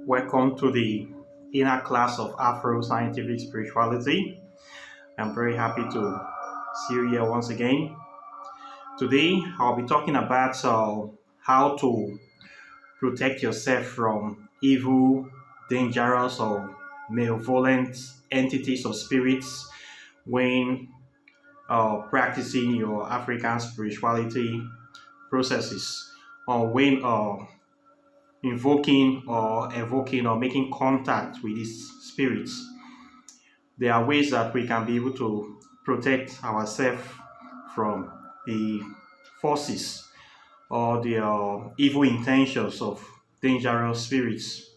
Welcome to the inner class of Afro Scientific Spirituality. I'm very happy to see you here once again. Today, I'll be talking about how to protect yourself from evil, dangerous, or malevolent entities or spirits when practicing your African spirituality processes, or when invoking or evoking or making contact with these spirits. There are ways that we can be able to protect ourselves from the forces or the evil intentions of dangerous spirits.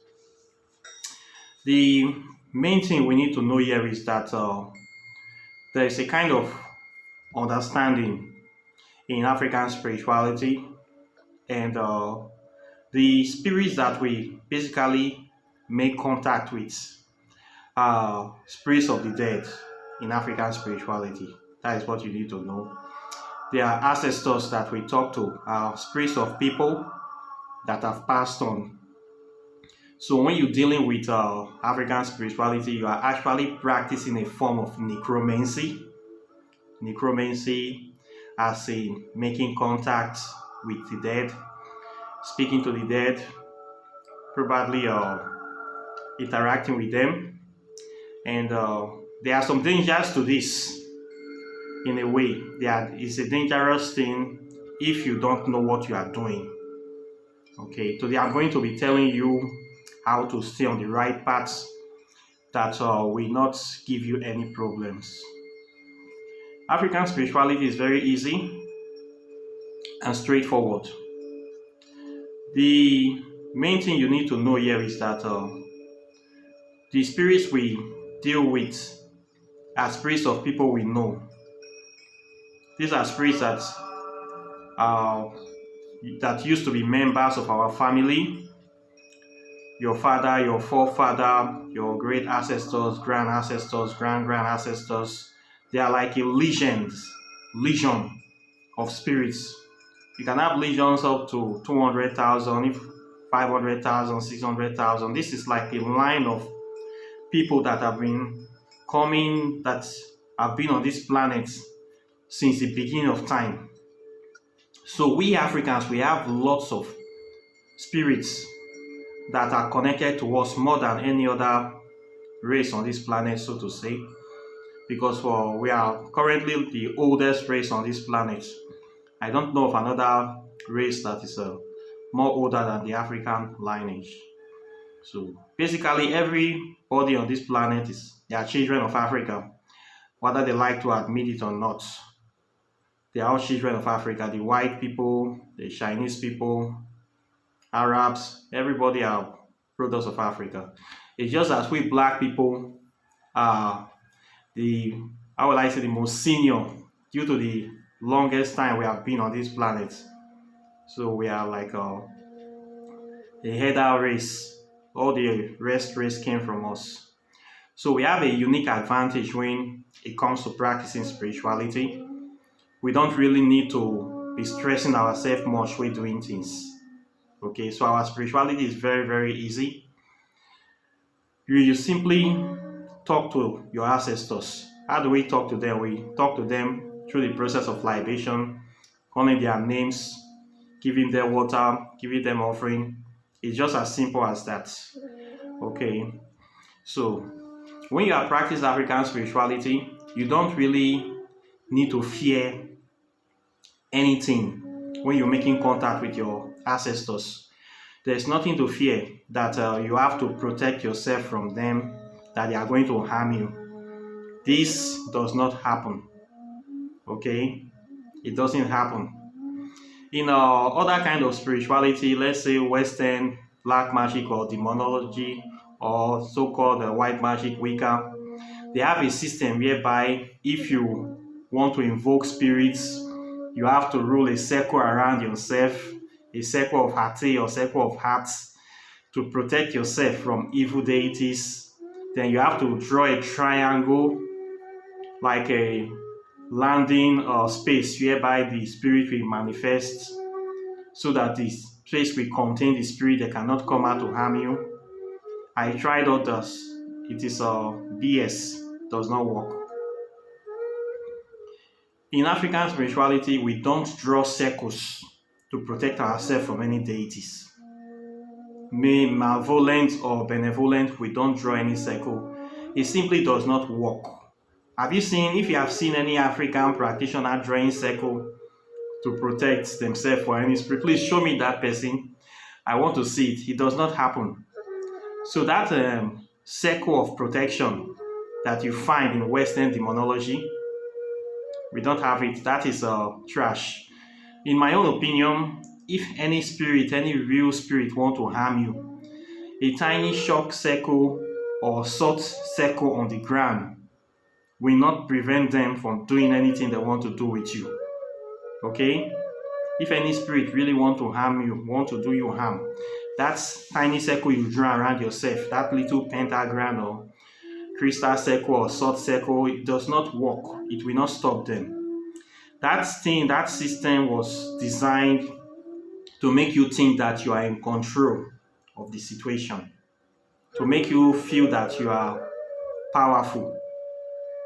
The main thing we need to know here is that there is a kind of understanding in African spirituality, and the spirits that we basically make contact with are spirits of the dead in African spirituality. That is what you need to know. They are ancestors that we talk to, are spirits of people that have passed on. So when you're dealing with African spirituality, you are actually practicing a form of necromancy. Necromancy as in making contact with the dead, speaking to the dead, probably interacting with them. And there are some dangers to this in a way. It's a dangerous thing if you don't know what you are doing. Okay, today I'm going to be telling you how to stay on the right path that will not give you any problems. African spirituality is very easy and straightforward. The main thing you need to know here is that the spirits we deal with are spirits of people we know. These are spirits that used to be members of our family. Your father, your forefather, your great ancestors, grand ancestors, grand ancestors. They are like a legion of spirits. You can have legions up to 200,000, 500,000, 600,000. This is like a line of people that have been coming, that have been on this planet since the beginning of time. So we Africans, we have lots of spirits that are connected to us more than any other race on this planet, so to say, because we are currently the oldest race on this planet. I don't know of another race that is more older than the African lineage. So basically everybody on this planet they are children of Africa, whether they like to admit it or not. They are all children of Africa. The white people, the Chinese people, Arabs, everybody are products of Africa. It's just that we black people are the most senior due to the longest time we have been on this planet. So we are like a header race. All the rest race came from us. So we have a unique advantage when it comes to practicing spirituality. We don't really need to be stressing ourselves much when doing things. Okay, so our spirituality is very, very easy. You simply talk to your ancestors. How do we talk to them? We talk to them through the process of libation, calling their names, giving them water, giving them offering. It's just as simple as that. Okay, so when you are practicing African spirituality, you don't really need to fear anything when you're making contact with your ancestors. There's nothing to fear that you have to protect yourself from them, that they are going to harm you. This does not happen. Okay, it doesn't happen. In other kind of spirituality, let's say Western black magic or demonology, or so-called white magic Wicca, they have a system whereby if you want to invoke spirits, you have to rule a circle around yourself, a circle of Hati or circle of hearts, to protect yourself from evil deities. Then you have to draw a triangle, like a landing space whereby the spirit will manifest, so that the space will contain the spirit that cannot come out to harm you. I tried others. It is BS. Does not work. In African spirituality, we don't draw circles to protect ourselves from any deities. May malevolent or benevolent, we don't draw any circle. It simply does not work. If you have seen any African practitioner drawing circle to protect themselves for any spirit, please show me that person. I want to see it. It does not happen. So that circle of protection that you find in Western demonology, we don't have it. That is trash. In my own opinion, if any spirit, any real spirit want to harm you, a tiny shock circle or salt circle on the ground will not prevent them from doing anything they want to do with you. Okay? If any spirit really want to harm you, want to do you harm, that tiny circle you draw around yourself, that little pentagram or crystal circle or salt circle, it does not work. It will not stop them. That system was designed to make you think that you are in control of the situation, to make you feel that you are powerful,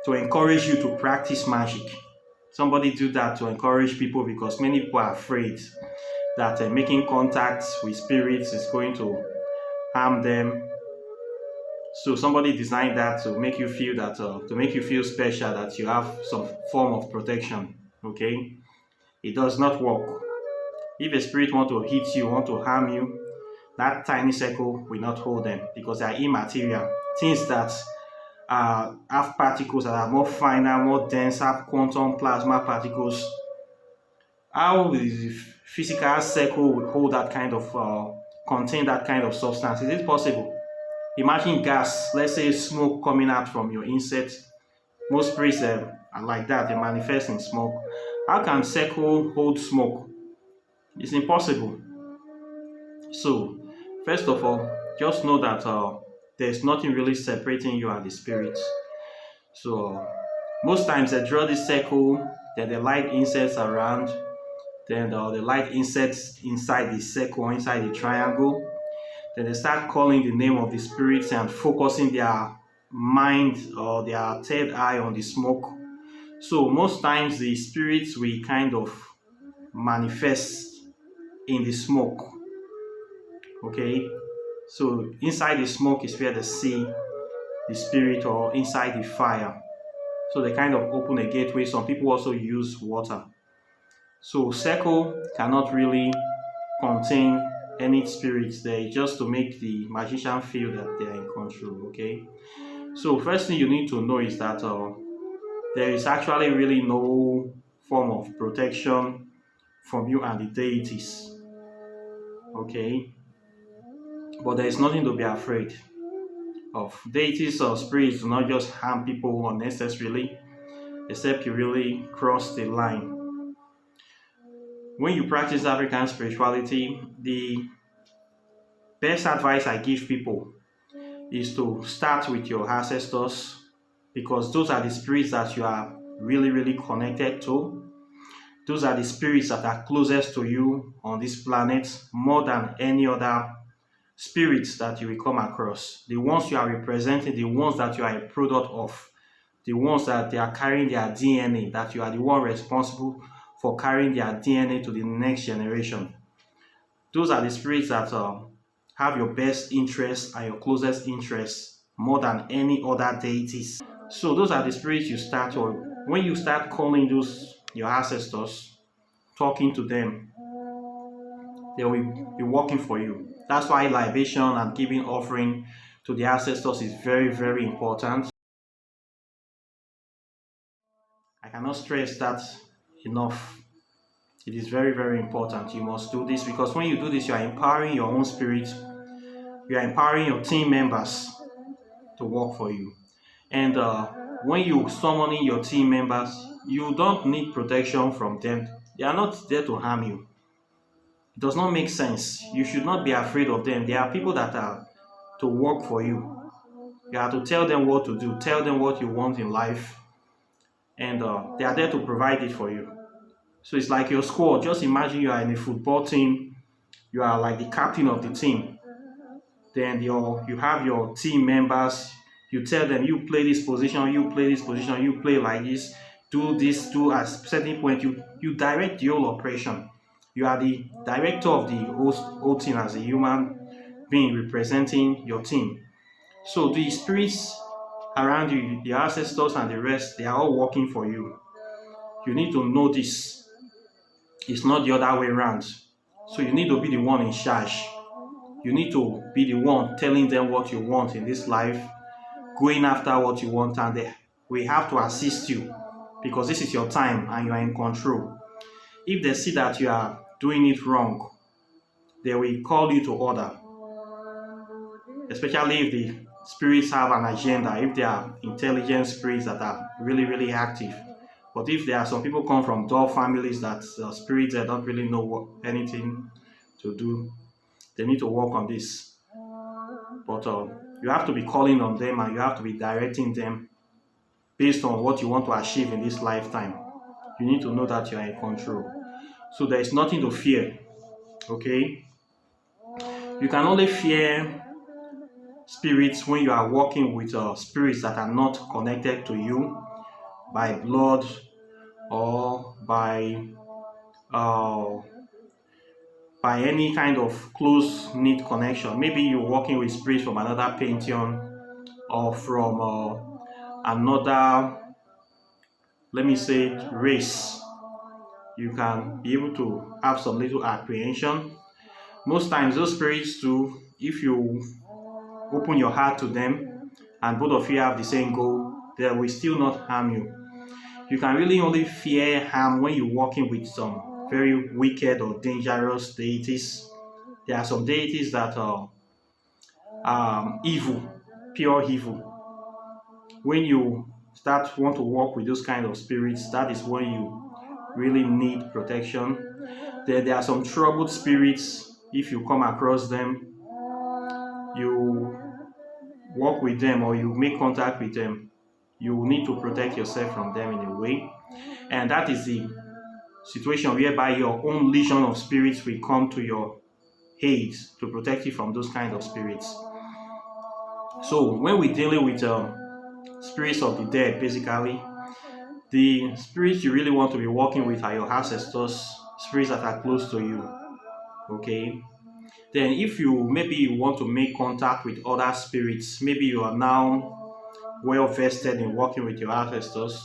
to encourage you to practice magic. Somebody do that to encourage people because many people are afraid that making contact with spirits is going to harm them. So somebody designed that to make you feel that, to make you feel special, that you have some form of protection. Okay, it does not work. If a spirit want to hit you, want to harm you, that tiny circle will not hold them because they are immaterial. Things that have particles that are more finer, more dense, have quantum plasma particles. How the physical circle would hold that kind of, contain that kind of substance? Is it possible? Imagine gas, let's say smoke coming out from your insect. Most spirits are like that, they manifest in smoke. How can circle hold smoke? It's impossible. So, first of all, just know that there's nothing really separating you and the spirit. So, most times they draw this circle, then they light insects around, then they light insects inside the circle, inside the triangle. Then they start calling the name of the spirits and focusing their mind or their third eye on the smoke. So most times the spirits will kind of manifest in the smoke. Okay, so inside the smoke is where they see the spirit, or inside the fire. So they kind of open a gateway. Some people also use water. So circle cannot really contain any spirits there, just to make the magician feel that they are in control. Okay, so first thing you need to know is that there is actually really no form of protection from you and the deities. Okay, but there is nothing to be afraid of. Deities or spirits do not just harm people unnecessarily, except you really cross the line. When you practice African spirituality, the best advice I give people is to start with your ancestors, because those are the spirits that you are really, really connected to. Those are the spirits that are closest to you on this planet more than any other spirits that you will come across. The ones you are representing, the ones that you are a product of, the ones that they are carrying their DNA, that you are the one responsible for carrying their DNA to the next generation. Those are the spirits that have your best interests and your closest interests more than any other deities. So those are the spirits you start, or when you start calling those your ancestors, talking to them, they will be working for you. That's why libation and giving offering to the ancestors is very, very important. I cannot stress that enough. It is very, very important. You must do this, because when you do this, you are empowering your own spirit. You are empowering your team members to work for you. And when you summoning your team members, you don't need protection from them. They are not there to harm you. It does not make sense. You should not be afraid of them. They are people that are to work for you. You have to tell them what to do, tell them what you want in life, and they are there to provide it for you. So it's like your squad. Just imagine you are in a football team. You are like the captain of the team. Then you have your team members. You tell them, you play this position, you play this position, you play like this, do this, do at certain point. You direct the whole operation. You are the director of the whole team as a human being representing your team. So the spirits around you, the ancestors and the rest, they are all working for you. You need to know this. It's not the other way around. So you need to be the one in charge. You need to be the one telling them what you want in this life, going after what you want, and we have to assist you because this is your time and you are in control. If they see that you are doing it wrong, they will call you to order, especially if the spirits have an agenda, if they are intelligent spirits that are really, really active. But if there are some people come from dull families that spirits that don't really know anything to do, they need to work on this. But you have to be calling on them and you have to be directing them based on what you want to achieve in this lifetime. You need to know that you are in control. So there is nothing to fear. Okay? You can only fear spirits when you are working with spirits that are not connected to you by blood or uh, by any kind of close knit connection. Maybe you're working with spirits from another pantheon or from another, let me say, race. You can be able to have some little apprehension. Most times those spirits too, if you open your heart to them and both of you have the same goal, they will still not harm you. You can really only fear harm when you're working with some very wicked or dangerous deities. There are some deities that are evil, pure evil. When you want to work with those kind of spirits, that is when you really need protection. There are some troubled spirits. If you come across them, you work with them or you make contact with them, you need to protect yourself from them in a way. And that is the situation whereby your own legion of spirits will come to your aid to protect you from those kind of spirits. So when we're dealing with spirits of the dead, basically, the spirits you really want to be working with are your ancestors, spirits that are close to you. Okay? Then if maybe you want to make contact with other spirits, maybe you are now well vested in working with your ancestors.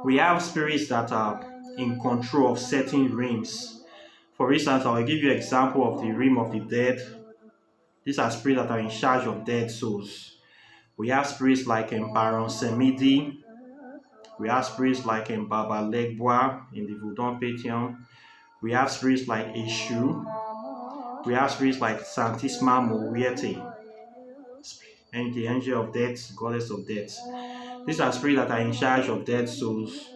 We have spirits that are in control of certain realms. For instance, I will give you an example of the realm of the dead. These are spirits that are in charge of dead souls. We have spirits like Baron Semidi. We have spirits like Baba Legbois in the Voodoo pantheon. We have spirits like Eshu. We have spirits like Santisma Mowiete, and the angel of death, goddess of death. These are spirits that are in charge of dead souls.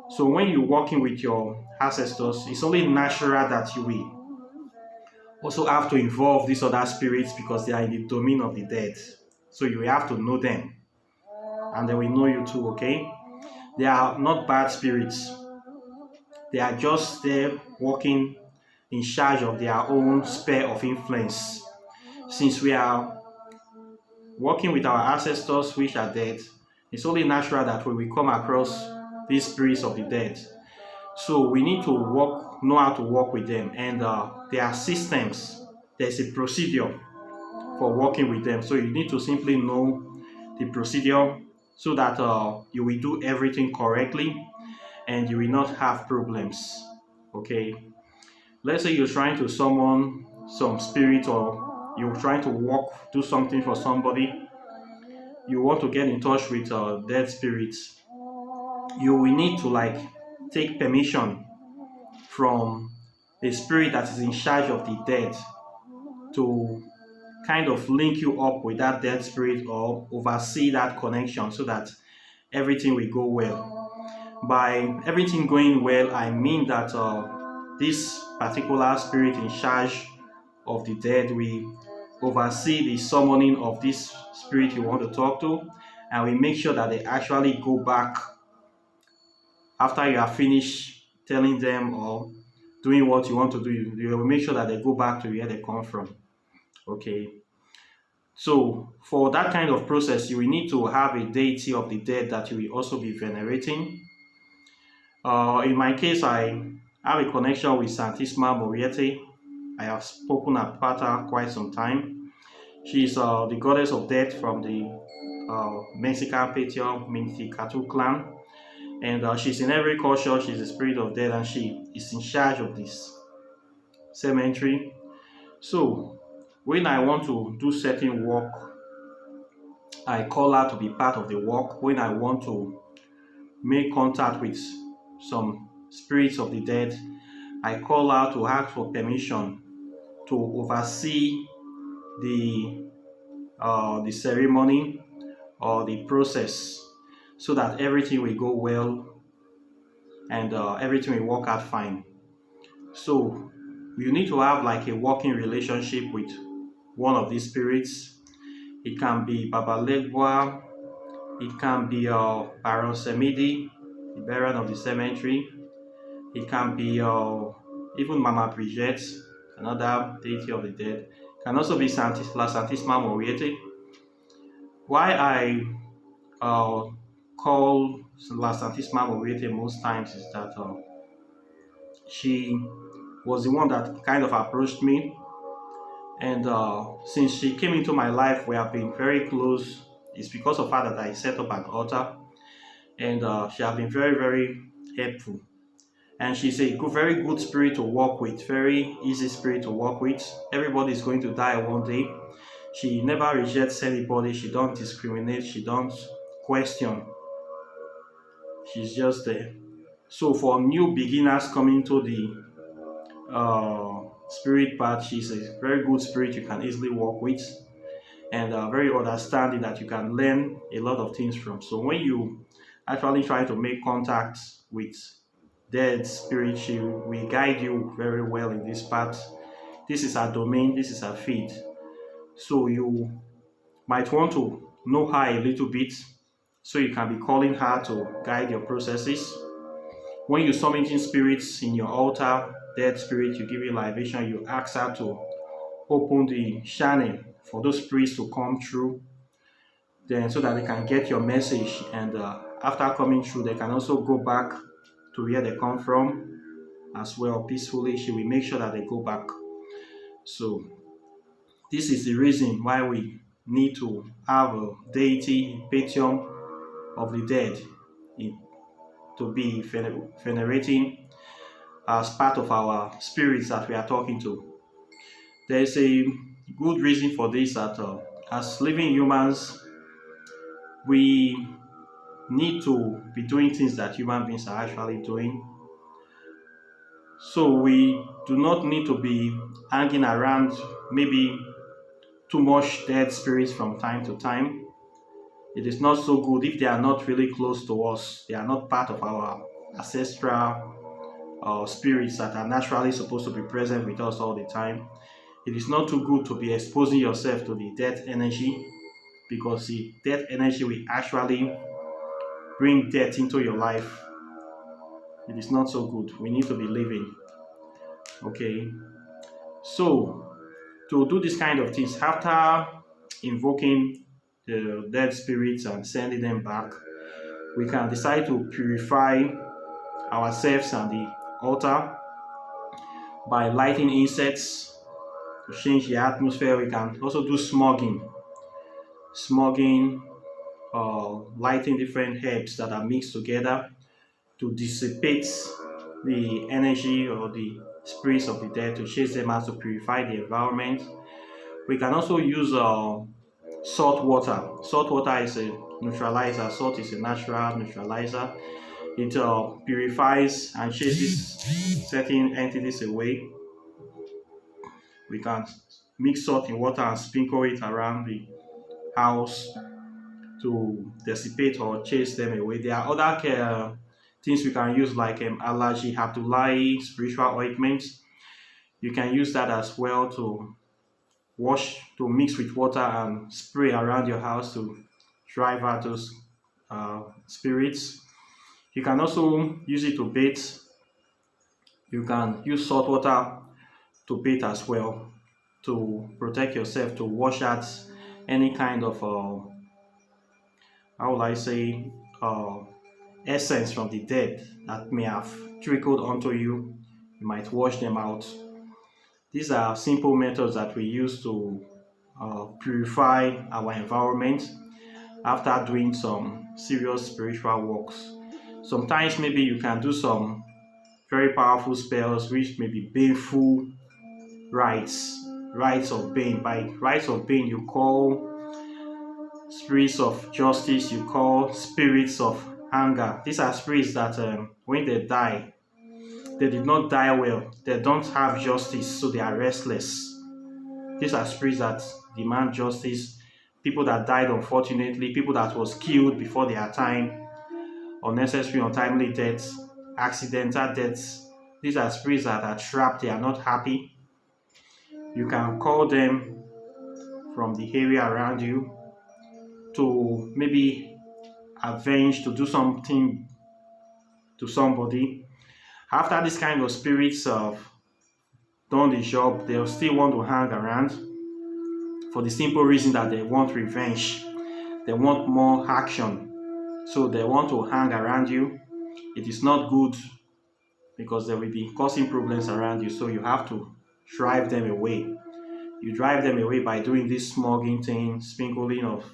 So when you're working with your ancestors, it's only natural that you will also have to involve these other spirits because they are in the domain of the dead. So you have to know them and they will know you too, okay? They are not bad spirits. They are just there working in charge of their own sphere of influence. Since we are working with our ancestors which are dead, it's only natural that we will come across these spirits of the dead. So we need to know how to work with them, and there are systems. There's a procedure for working with them. So you need to simply know the procedure so that you will do everything correctly and you will not have problems. Okay. Let's say you're trying to summon some spirit or you're trying to do something for somebody. You want to get in touch with dead spirits. You will need to take permission from a spirit that is in charge of the dead to kind of link you up with that dead spirit or oversee that connection so that everything will go well. By everything going well, I mean that this particular spirit in charge of the dead will oversee the summoning of this spirit you want to talk to, and we make sure that they actually go back after you are finished telling them or doing what you want to do. You will make sure that they go back to where they come from. Okay. So for that kind of process, you will need to have a deity of the dead that you will also be venerating. In my case, I have a connection with Santissima Moriete. I have spoken about her quite some time. She's the goddess of death from the Mexican pantheon, Minticatu clan. And she's in every culture, she's the spirit of death, and she is in charge of this cemetery. So when I want to do certain work, I call her to be part of the work. When I want to make contact with some spirits of the dead, I call her to ask for permission to oversee the ceremony or the process, so that everything will go well and everything will work out fine. So you need to have like a working relationship with one of these spirits. It can be Baba Legua, it can be Baron Semidi, the Baron of the cemetery. It can be even Mama Brigitte, another deity of the dead. It can also be La Santissima Moriete. Why I call La Santissima Moriete most times is that she was the one that kind of approached me, and since she came into my life, we have been very close. It's because of her that I set up an altar, and she has been very, very helpful. And she's a good, very good spirit to work with, very easy spirit to work with. Everybody is going to die one day. She never rejects anybody. She don't discriminate. She don't question. She's just there. So for new beginners coming to the spirit path, she's a very good spirit you can easily work with, and very understanding that you can learn a lot of things from. So when you actually try to make contact with dead spirit, she will guide you very well in this path. This is her domain, this is her feed. So you might want to know her a little bit, so you can be calling her to guide your processes. When you summoning spirits in your altar, dead spirit, you give you libation, you ask her to open the channel for those spirits to come through, then so that they can get your message, and after coming through, they can also go back to where they come from as well peacefully. She will make sure that they go back. So this is the reason why we need to have a deity, pantheon of the dead to be venerating as part of our spirits that we are talking to. There is a good reason for this, that as living humans, we need to be doing things that human beings are actually doing. So we do not need to be hanging around maybe too much dead spirits from time to time. It is not so good if they are not really close to us. They are not part of our ancestral spirits that are naturally supposed to be present with us all the time. It is not too good to be exposing yourself to the death energy, because the death energy will actually bring death into your life. It is not so good. We need to be living. Okay. So to do this kind of things, after invoking the dead spirits and sending them back, we can decide to purify ourselves and the altar by lighting insects to change the atmosphere. We can also do smogging, lighting different herbs that are mixed together to dissipate the energy or the spirits of the dead, to chase them out, to purify the environment. We can also use salt water. Salt water is a neutralizer. Salt is a natural neutralizer. It purifies and chases certain entities away. We can mix salt in water and sprinkle it around the house to dissipate or chase them away. There are other things we can use, like allergy hatulai spiritual ointments. You can use that as well to mix with water and spray around your house to drive out those spirits. You can also use it to bathe. You can use salt water to bathe as well, to protect yourself, to wash out any kind of how will I say, essence from the dead that may have trickled onto you. You might wash them out. These are simple methods that we use to purify our environment after doing some serious spiritual works. Sometimes maybe you can do some very powerful spells which may be baneful rites of bane. By rites of bane, you call spirits of justice, you call spirits of anger. These are spirits that when they die, they did not die well. They don't have justice, so they are restless. These are spirits that demand justice. People that died unfortunately, people that was killed before their time, unnecessary, untimely deaths, accidental deaths. These are spirits that are trapped, they are not happy. You can call them from the area around you to maybe avenge, to do something to somebody. After this kind of spirits have done the job, they'll still want to hang around for the simple reason that they want revenge. They want more action. So they want to hang around you. It is not good because they will be causing problems around you. So you have to drive them away. You drive them away by doing this smogging thing, sprinkling of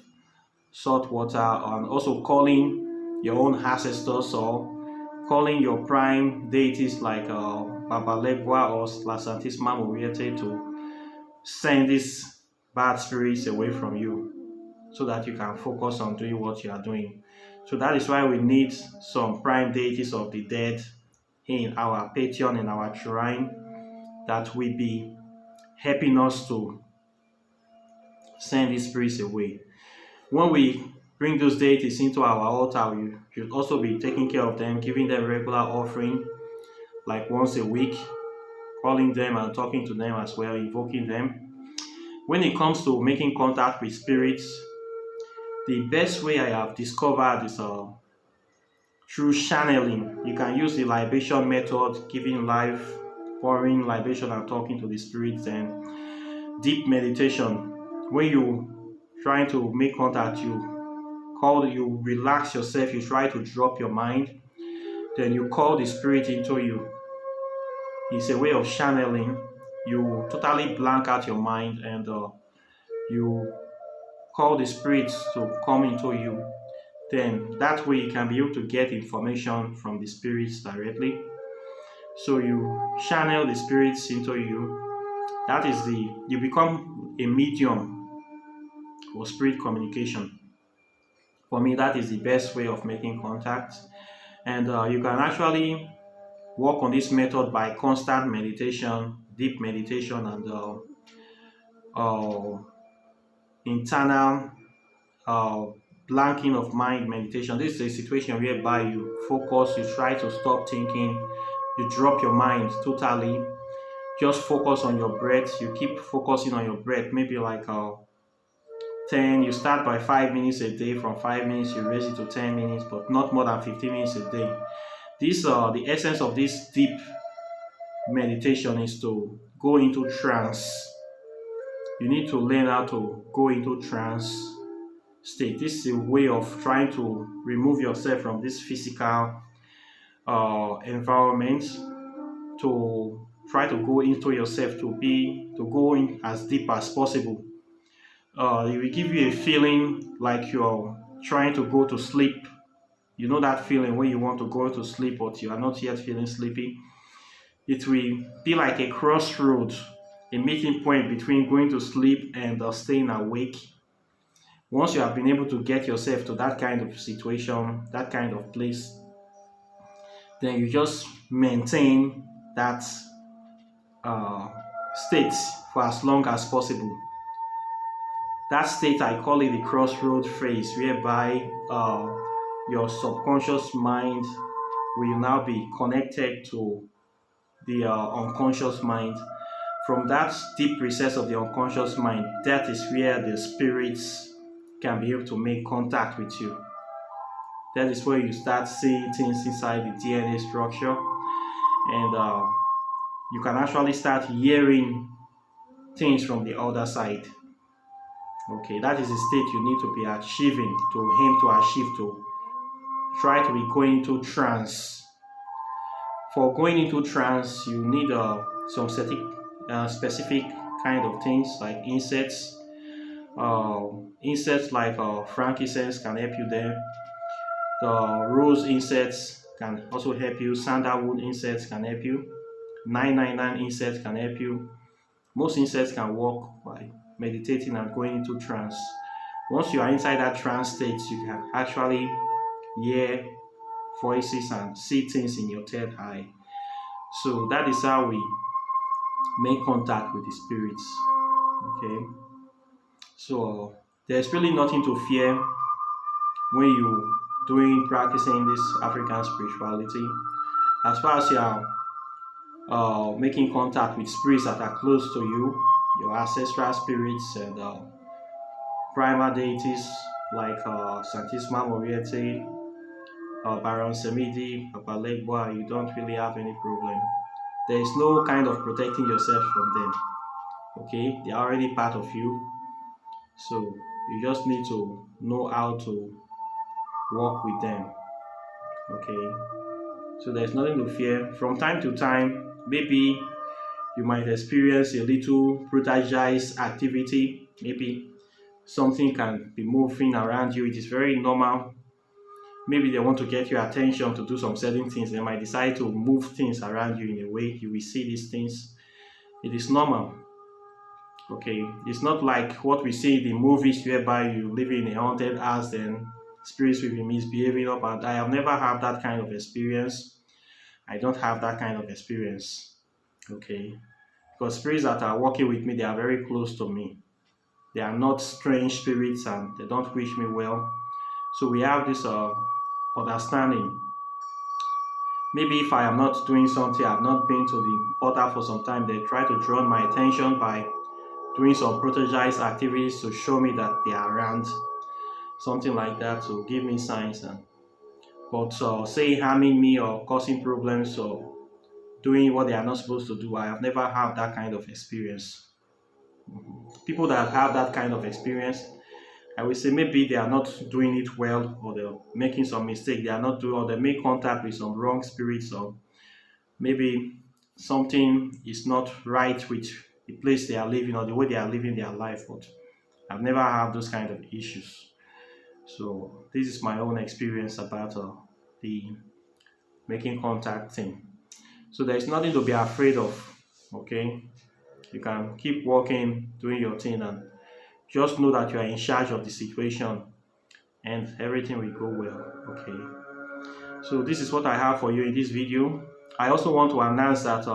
salt water, and also calling your own ancestors or calling your prime deities like Babalegua or La Santísima Muriete to send these bad spirits away from you so that you can focus on doing what you are doing. So that is why we need some prime deities of the dead in our pantheon, in our shrine, that will be helping us to send these spirits away. When we bring those deities into our altar, we should also be taking care of them, giving them regular offering, like once a week, calling them and talking to them as well, invoking them. When it comes to making contact with spirits, the best way I have discovered is through channeling. You can use the libation method, giving life, pouring libation and talking to the spirits, and deep meditation. When you trying to make contact, you relax yourself, you try to drop your mind, then you call the spirit into you. It's a way of channeling. You totally blank out your mind and you call the spirits to come into you. Then that way you can be able to get information from the spirits directly. So you channel the spirits into you. That is you become a medium for spirit communication. For me, that is the best way of making contact. And you can actually work on this method by constant meditation, deep meditation, and internal blanking of mind meditation. This is a situation whereby you focus, you try to stop thinking, you drop your mind totally, just focus on your breath. You keep focusing on your breath, maybe like 10, you start by 5 minutes a day. From 5 minutes you raise it to 10 minutes, but not more than 15 minutes a day. The essence of this deep meditation is to go into trance. You need to learn how to go into trance state. This is a way of trying to remove yourself from this physical environment, to try to go into yourself, to go in as deep as possible. It will give you a feeling like you're trying to go to sleep. You know that feeling when you want to go to sleep but you are not yet feeling sleepy. It will be like a crossroad, a meeting point between going to sleep and staying awake. Once you have been able to get yourself to that kind of situation, that kind of place, then you just maintain that state for as long as possible. That state, I call it the crossroad phase, whereby your subconscious mind will now be connected to the unconscious mind. From that deep recess of the unconscious mind, that is where the spirits can be able to make contact with you. That is where you start seeing things inside the DNA structure, and you can actually start hearing things from the other side. Okay, that is the state you need to be achieving, to aim to achieve, to try to be going into trance. For going into trance, you need some specific kind of things like insects. Insects like frankincense can help you there. The rose insects can also help you. Sandalwood insects can help you. 999 insects can help you. Most insects can work by meditating and going into trance. Once you are inside that trance state, you can actually hear voices and see things in your third eye. So that is how we make contact with the spirits. Okay. So there's really nothing to fear when you doing practicing this African spirituality. As far as you are making contact with spirits that are close to you, your ancestral spirits and primal deities like Santisma Moriete, Baron Semidi, Papa Legba, you don't really have any problem. There is no kind of protecting yourself from them. Okay, they are already part of you. So you just need to know how to work with them. Okay, so there's nothing to fear. From time to time, maybe you might experience a little protegized activity. Maybe something can be moving around you. It is very normal. Maybe they want to get your attention to do some certain things. They might decide to move things around you in a way you will see these things. It is normal. Okay, it's not like what we see in the movies whereby you live in a haunted house and spirits will be misbehaving up, and I have never had that kind of experience. I don't have that kind of experience. Okay, because spirits that are working with me, they are very close to me. They are not strange spirits and they don't wish me well. So we have this understanding. Maybe if I am not doing something, I've not been to the altar for some time, they try to draw my attention by doing some protegized activities to show me that they are around, something like that, to give me signs. But say harming me or causing problems or doing what they are not supposed to do, I have never had that kind of experience. People that have that kind of experience, I would say maybe they are not doing it well, or they're making some mistake. They are not doing, or they make contact with some wrong spirits, or maybe something is not right with the place they are living or the way they are living their life. But I've never had those kind of issues. So this is my own experience about the making contact thing. So there's nothing to be afraid of. Okay, you can keep working, doing your thing, and just know that you are in charge of the situation and everything will go well. Okay, so this is what I have for you in this video. I also want to announce that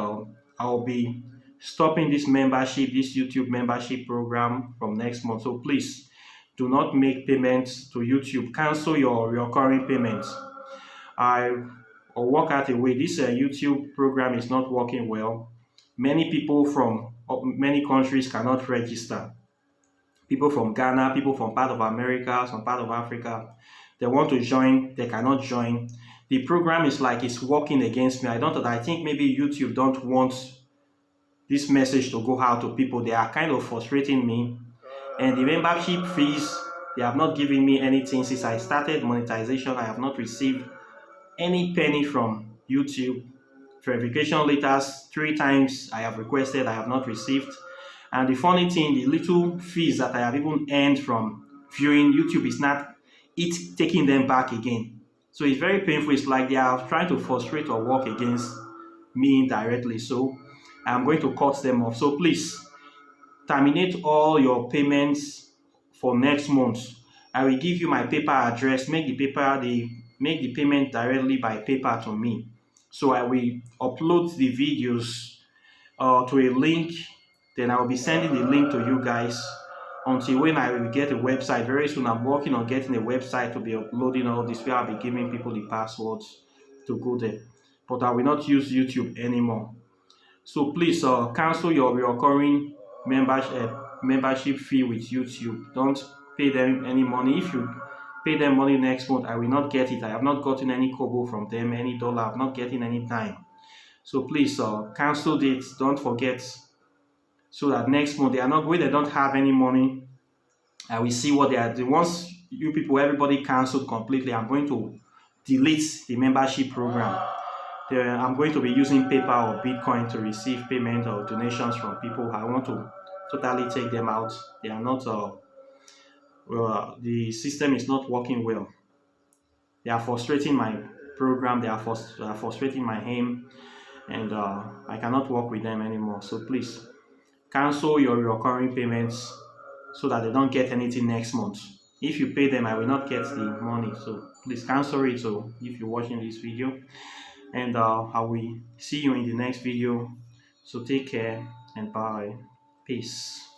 I'll be stopping this membership, this YouTube membership program from next month. So please do not make payments to YouTube. Cancel your recurring payments. I'll work out a way. This YouTube program is not working well. Many people from many countries cannot register. People from Ghana, people from part of America, some part of Africa, they want to join, they cannot join. The program is like it's working against me. I think maybe YouTube don't want this message to go out to people. They are kind of frustrating me. And the membership fees, they have not given me anything since I started monetization. I have not received any penny from YouTube. Verification letters 3 times I have requested, I have not received. And the funny thing, the little fees that I have even earned from viewing YouTube is not taking them back again. So it's very painful. It's like they are trying to frustrate or work against me directly. So I'm going to cut them off. So please terminate all your payments for next month. I will give you my PayPal address. Make the payment directly by PayPal to me. So I will upload the videos to a link. Then I will be sending the link to you guys until when I will get a website. Very soon I'm working on getting a website to be uploading all this, where I'll be giving people the passwords to go there. But I will not use YouTube anymore. So please cancel your recurring membership fee with YouTube. Don't pay them any money. If you pay them money next month, I will not get it. I have not gotten any kobo from them, any dollar. I'm not getting any time. So please cancel it. Don't forget. So that next month they are not going, they don't have any money. I will see what they are doing. Once you people, everybody cancelled completely, I'm going to delete the membership program. I'm going to be using PayPal or Bitcoin to receive payment or donations from people. I want to totally take them out. They are not, the system is not working well. They are frustrating my program. They are frustrating my aim, and I cannot work with them anymore. So please cancel your recurring payments so that they don't get anything next month. If you pay them, I will not get the money. So please cancel it. So if you're watching this video, and I will see you in the next video. So take care and bye. Peace.